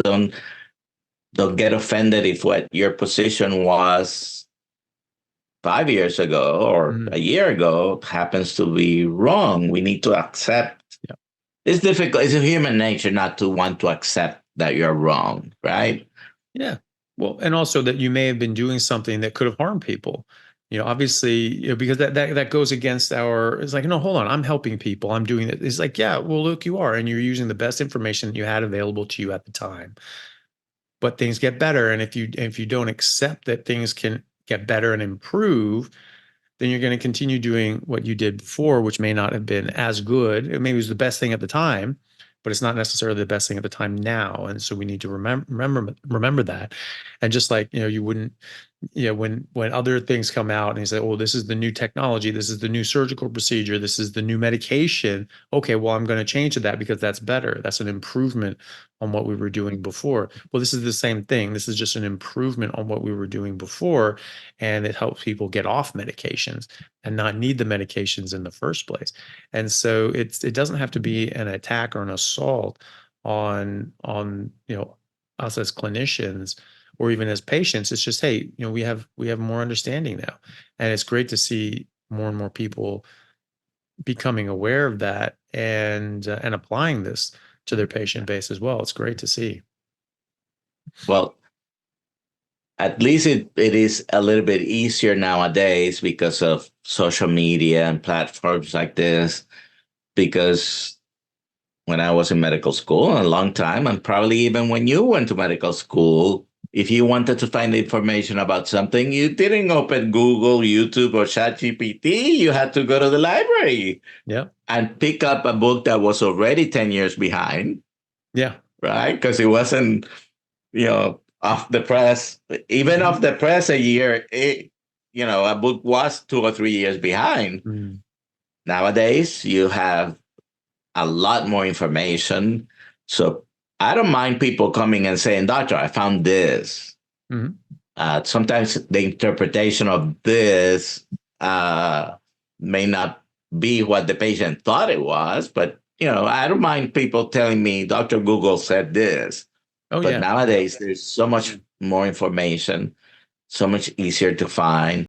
don't don't get offended if what your position was 5 years ago or a Mhm. year ago happens to be wrong. We need to accept. Yeah. It's difficult. It's a human nature not to want to accept that you're wrong, right? Yeah. Well, and also that you may have been doing something that could have harmed people. Obviously, because that goes against our, it's like, no, hold on, I'm helping people. I'm doing it. It's like, yeah, well, look, you are, and you're using the best information that you had available to you at the time. But things get better. And if you don't accept that things can get better and improve, then you're going to continue doing what you did before, which may not have been as good. It maybe was the best thing at the time, but it's not necessarily the best thing at the time now. And so we need to remember that. And just like, you wouldn't, when other things come out and you say, oh, this is the new technology, this is the new surgical procedure, this is the new medication. Okay, well, I'm going to change to that because that's better. That's an improvement on what we were doing before. Well, this is the same thing. This is just an improvement on what we were doing before, and it helps people get off medications and not need the medications in the first place. And so it doesn't have to be an attack or an assault on us as clinicians or even as patients. It's just, hey, we have more understanding now, and it's great to see more and more people becoming aware of that and applying this to their patient base as well. It's great to see. Well, at least it is a little bit easier nowadays because of social media and platforms like this. Because when I was in medical school a long time, and probably even when you went to medical school, if you wanted to find information about something, you didn't open Google, YouTube, or ChatGPT. You had to go to the library Yeah. and pick up a book that was already 10 years behind, Yeah. right? Because it wasn't, off the press. Even off the press a year, a book was 2 or 3 years behind. Mm. Nowadays, you have a lot more information. So I don't mind people coming and saying, Doctor, I found this. Mhm. Sometimes the interpretation of this may not be what the patient thought it was, but I don't mind people telling me Dr. Google said this. Oh But yeah. nowadays, there's so much more information, so much easier to find.